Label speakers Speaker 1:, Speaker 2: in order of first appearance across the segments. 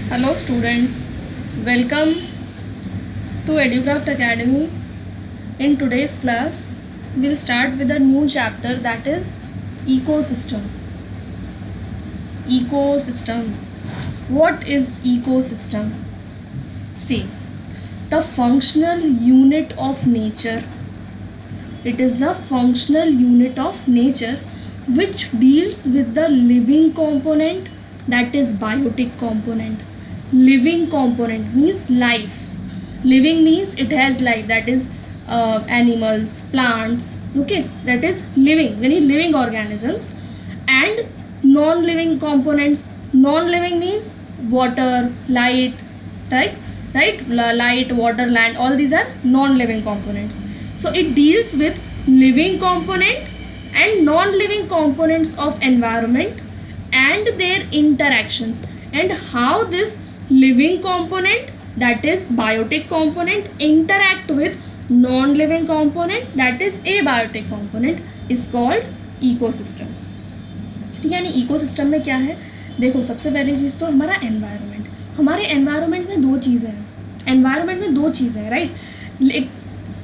Speaker 1: Hello students, welcome to EduCraft Academy. In today's class, we'll start with a new chapter, that is ecosystem. Ecosystem. What is ecosystem? See, the functional unit of nature. It is the functional unit of nature which deals with the living component, that is biotic component. Living component means life. Living means it has life, that is animals, plants, okay, that is living, many living organisms. And non-living components. Non-living means water, light, right, light, water, land, all these are non-living components. So it deals with living component and non-living components of environment and their interactions, and how this living component, that is biotic component, interact with non-living component, that is abiotic component, is called ecosystem. ठीक है, यानी ecosystem में क्या है, देखो सबसे पहली चीज़ तो हमारा एनवायरनमेंट. हमारे एनवायरनमेंट में दो चीज़ें हैं. एनवायरनमेंट में दो चीज़ें हैं, राइट.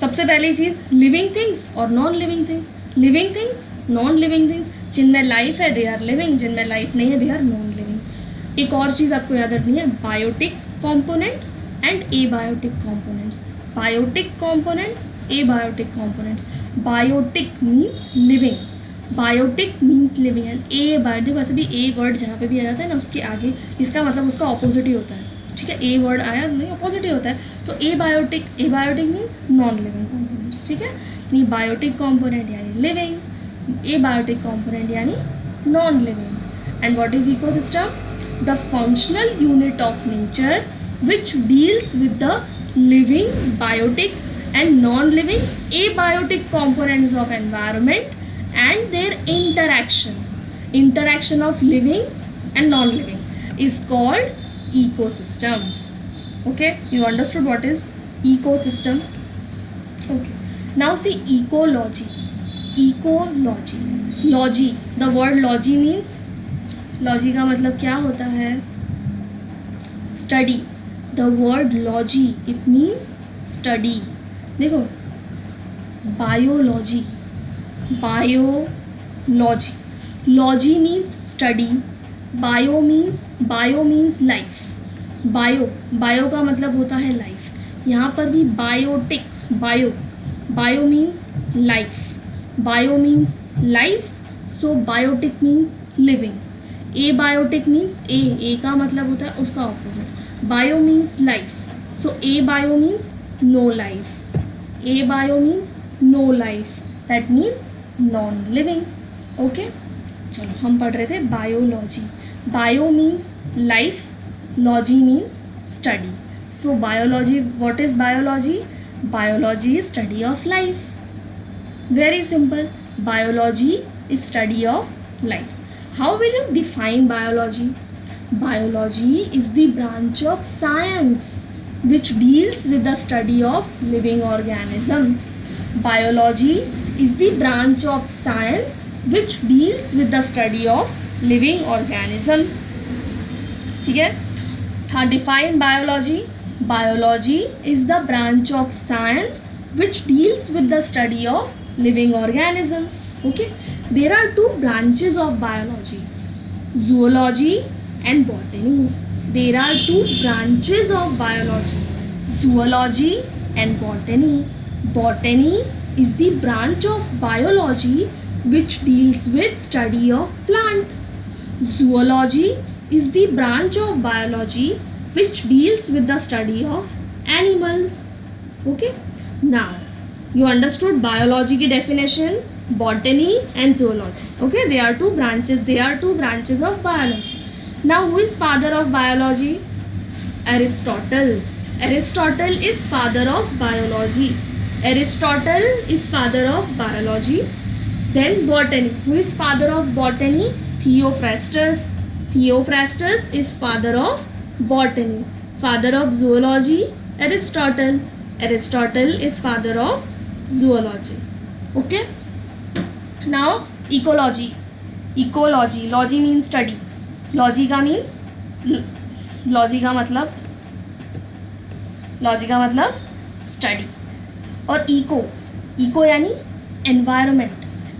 Speaker 1: सबसे पहली चीज़ लिविंग थिंग्स और non living things. Living things, non living things. जिनमें लाइफ है दे आर लिविंग, जिनमें लाइफ नहीं है दे आर नॉन लिविंग. एक और चीज़ आपको याद रखनी है, biotic components and abiotic components. Biotic components, abiotic components. Biotic means living, biotic means living, and abiotic. वैसे भी ए वर्ड जहाँ पे भी आ जाता है ना, उसके आगे इसका मतलब उसका ऑपोजिट ही होता है. ठीक है, ए वर्ड आया नहीं, ऑपोजिट ही होता है. तो abiotic, abiotic means non living components. ठीक है, यानी बायोटिक कॉम्पोनेंट यानी लिविंग, abiotic component यानी non living. And what is ecosystem? The functional unit of nature which deals with the living, biotic and non living abiotic components of environment and their interaction of living and non living is called ecosystem. Okay, you understood what is ecosystem? Okay, now see ecology. Ecology. Logy, the word logy means, logy का मतलब क्या होता है, study. The word logy it means study. देखो biology, biology, logy means study, bio means life. Bio का मतलब होता है लाइफ. यहाँ पर भी biotic, bio means life, bio means life, so biotic means living. abiotic means a का मतलब होता है उसका opposite. bio means life, so abio means no life. abio means no life, that means non living. okay, चलो हम पढ़ रहे थे biology. bio means life, logy means study. so biology, what is biology? Biology is study of life. Very simple. Biology is study of life. How will you define biology? Biology is the branch of science which deals with the study of living organism. Biology is the branch of science which deals with the study of living organism. ठीक है, हाँ, define biology. Biology is the branch of science which deals with the study of living organisms. Okay, there are two branches of biology, zoology and botany. There are two branches of biology, zoology and botany. Botany is the branch of biology which deals with study of plant. Zoology is the branch of biology which deals with the study of animals. Okay, now you understood biology की definition, botany and zoology. Okay, they are two branches of biology. Now who is father of biology? Aristotle. Aristotle is father of biology. Aristotle is father of biology. Then botany. Who is father of botany? Theophrastus. Theophrastus is father of botany. Father of zoology, Aristotle. Aristotle is father of zoology. Okay, now ecology. Ecology, logy means study. Logy का means logy का मतलब study. और eco यानी environment,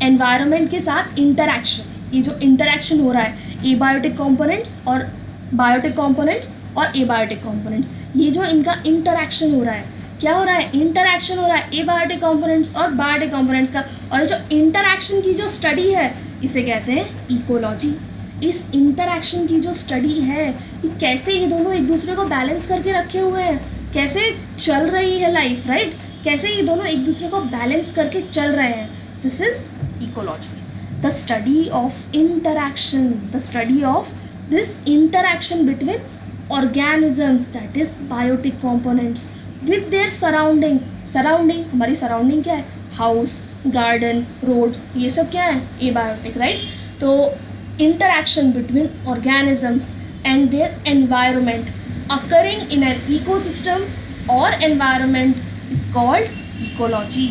Speaker 1: environment के साथ interaction, ये जो interaction हो रहा है एबायोटिक कंपोनेंट्स और बायोटिक कंपोनेंट्स और एबायोटिक कंपोनेंट्स, ये जो इनका इंटरैक्शन हो रहा है, क्या हो रहा है, इंटरैक्शन हो रहा है एबायोटिक कंपोनेंट्स और बायोटिक कंपोनेंट्स का, और जो इंटरैक्शन की जो स्टडी है इसे कहते हैं इकोलॉजी। इस इंटरैक्शन की जो स्टडी है कि कैसे ये दोनों एक दूसरे को बैलेंस करके रखे हुए हैं, कैसे चल रही है लाइफ, राइट, कैसे ये दोनों एक दूसरे को बैलेंस करके चल रहे हैं, this is ecology. The study of interaction, the study of this interaction between organisms, that is biotic components, with their surrounding. Surrounding, हमारी सराउंडिंग क्या है, हाउस, गार्डन, रोड, ये सब क्या है, एबायोटिक, राइट। तो interaction between organisms and their environment occurring in an ecosystem or environment is called ecology।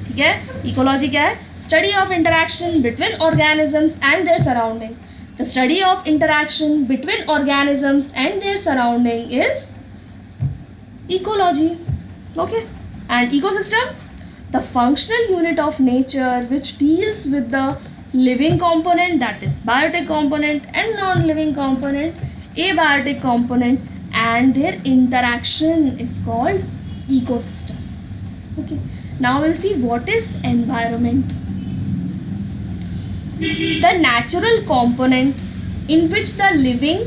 Speaker 1: ठीक है, ecology क्या है, study of interaction between organisms and their surrounding। the study of interaction between organisms and their surrounding is ecology। okay, and ecosystem, the functional unit of nature which deals with the living component, that is biotic component, and non-living component, abiotic component, and their interaction is called ecosystem। okay, now we'll see what is environment। the natural component in which the living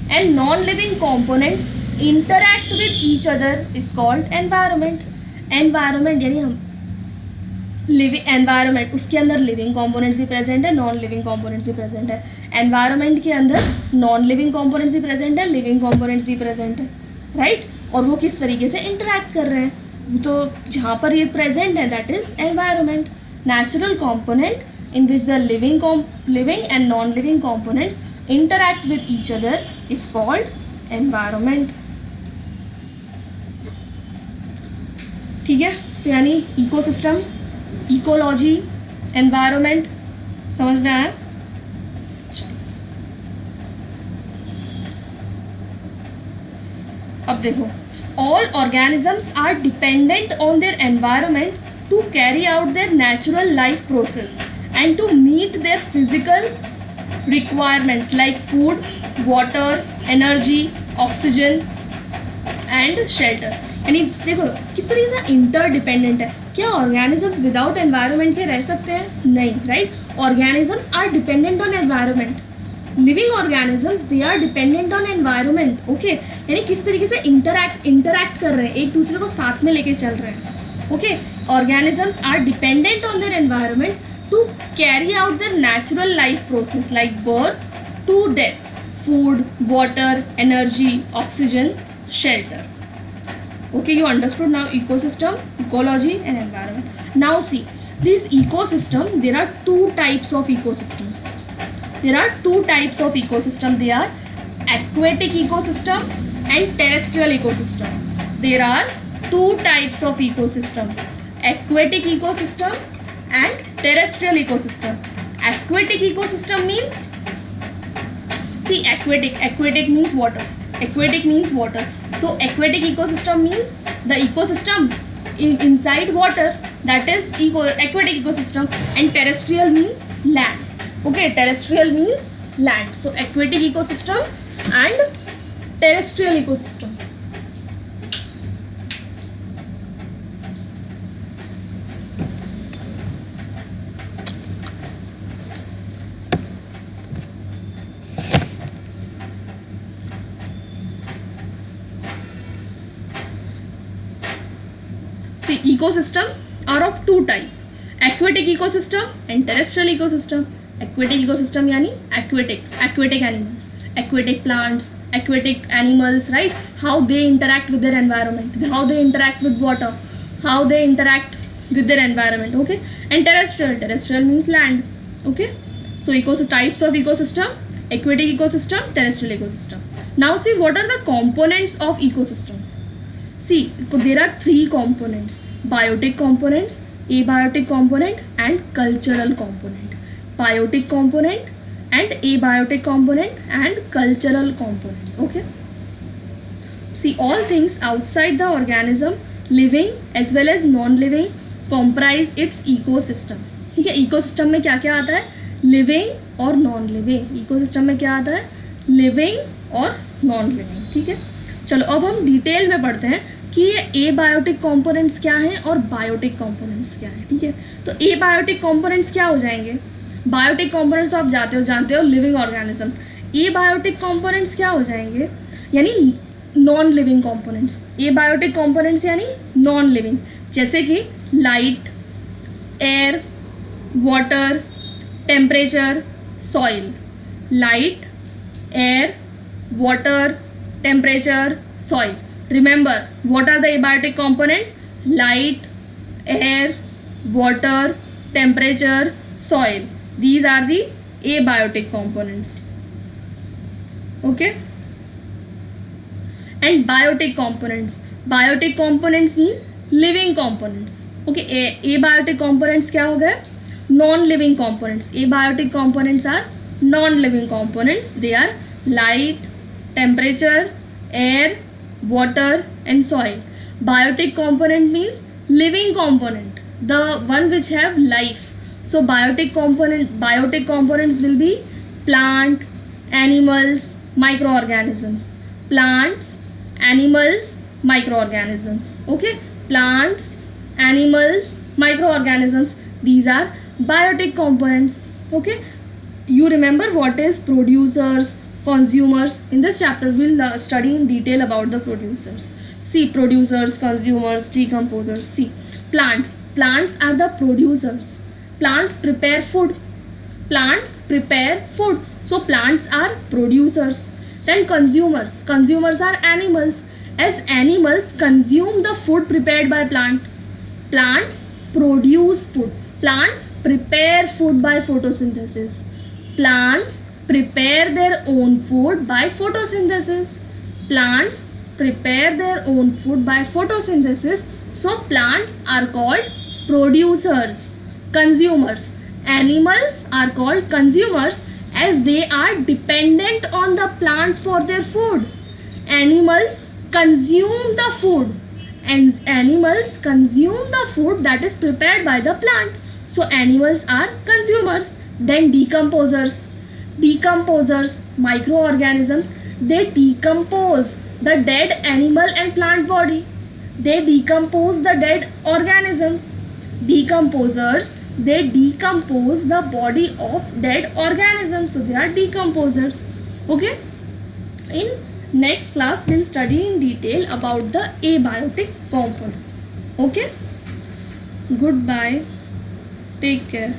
Speaker 1: and non-living components interact with each other is called environment। environment यानी हम living environment, उसके अंदर living components भी present है, non living components भी present है। Environment के अंदर नॉन लिविंग कंपोनेंट्स भी प्रेजेंट है, लिविंग कंपोनेंट्स भी प्रेजेंट है, राइट। और वो किस तरीके से इंटरैक्ट कर रहे हैं, तो जहाँ पर ये प्रेजेंट है that is environment. Natural component in which the living and non living components interact with each other is called environment. ठीक है, तो यानी इकोसिस्टम, इकोलॉजी, एनवायरनमेंट, समझ में आया। अब देखो, all organisms are dependent on their environment to carry out their natural life process and to meet their physical requirements like food, water, energy, oxygen and shelter. यानी देखो किस तरीके से इंटरडिपेंडेंट है। क्या ऑर्गेनिजम्स विदाउट एनवायरनमेंट के रह सकते हैं? नहीं, right. Organisms are dependent on environment. Living organisms they are dependent on environment. Okay, यानी किस तरीके से इंटरैक्ट कर रहे हैं, एक दूसरे को साथ में लेके चल रहे हैं। Okay, organisms are dependent on their environment to carry out their natural life process like birth to death, food, water, energy, oxygen, shelter। Okay, you understood now ecosystem, ecology and environment. Now see, this ecosystem, there are two types of ecosystem. There are two types of ecosystem. They are aquatic ecosystem and terrestrial ecosystem. There are two types of ecosystem. Aquatic ecosystem and terrestrial ecosystem. Aquatic ecosystem means, see, aquatic means water. Aquatic means water. So aquatic ecosystem means the ecosystem inside water, that is aquatic ecosystem, and terrestrial means land. Okay, terrestrial means land. So aquatic ecosystem and terrestrial ecosystem. See, ecosystems are of two type, aquatic ecosystem and terrestrial ecosystem. Aquatic ecosystem यानी aquatic animals, aquatic plants, aquatic animals, right? How they interact with their environment, how they interact with water, how they interact with their environment. Okay, and terrestrial means land. Okay, so types of ecosystem: aquatic ecosystem, terrestrial ecosystem. Now see, what are the components of ecosystem? See, there are three components: biotic components, abiotic component, and cultural component. Biotic component and abiotic component and cultural component. Okay, See, all things outside the organism, living as well as non-living, comprise its ecosystem. ठीक है, ecosystem में क्या क्या आता है? Living और non living. Ecosystem में क्या आता है? लिविंग और नॉन लिविंग. ठीक है, चलो अब हम डिटेल में पढ़ते हैं कि ये एबायोटिक कंपोनेंट्स क्या हैं और बायोटिक कंपोनेंट्स क्या हैं. ठीक है, तो एबायोटिक कंपोनेंट्स क्या हो जाएंगे? बायोटिक कंपोनेंट्स आप जानते हो लिविंग ऑर्गेनिज्म. एबायोटिक कंपोनेंट्स क्या हो जाएंगे? यानी non living components. Abiotic components यानी नॉन लिविंग, जैसे कि light, air, water, temperature, soil. Light, air, water, temperature, soil. Remember, what are the abiotic components? Light, air, water, temperature, soil. These are the abiotic components. Okay? And biotic components. Biotic components means living components. Okay, abiotic components क्या हो गए? Non-living components. Abiotic components are non-living components. They are light, temperature, air, water and soil. Biotic component means living component, the one which have life. So biotic components will be plant, animals, microorganisms. Plants, animals, microorganisms. Okay, plants, animals, microorganisms, these are biotic components. Okay, you remember what is producers, consumers. In this chapter we'll study in detail about the producers. See, producers, consumers, decomposers. See, plants are the producers. Plants prepare food. So plants are producers. Then consumers are animals, as animals consume the food prepared by plants produce food. Plants prepare food by photosynthesis. Plants prepare their own food by photosynthesis. Plants prepare their own food by photosynthesis. So plants are called producers. Consumers, animals are called consumers, as they are dependent on the plant for their food. Animals consume the food, and animals consume the food that is prepared by the plant. So animals are consumers. Then decomposers, microorganisms, they decompose the dead animal and plant body. They decompose the dead organisms. Decomposers, they decompose the body of dead organisms, so they are decomposers. Okay, in next class we'll study in detail about the abiotic components. Okay, goodbye, take care.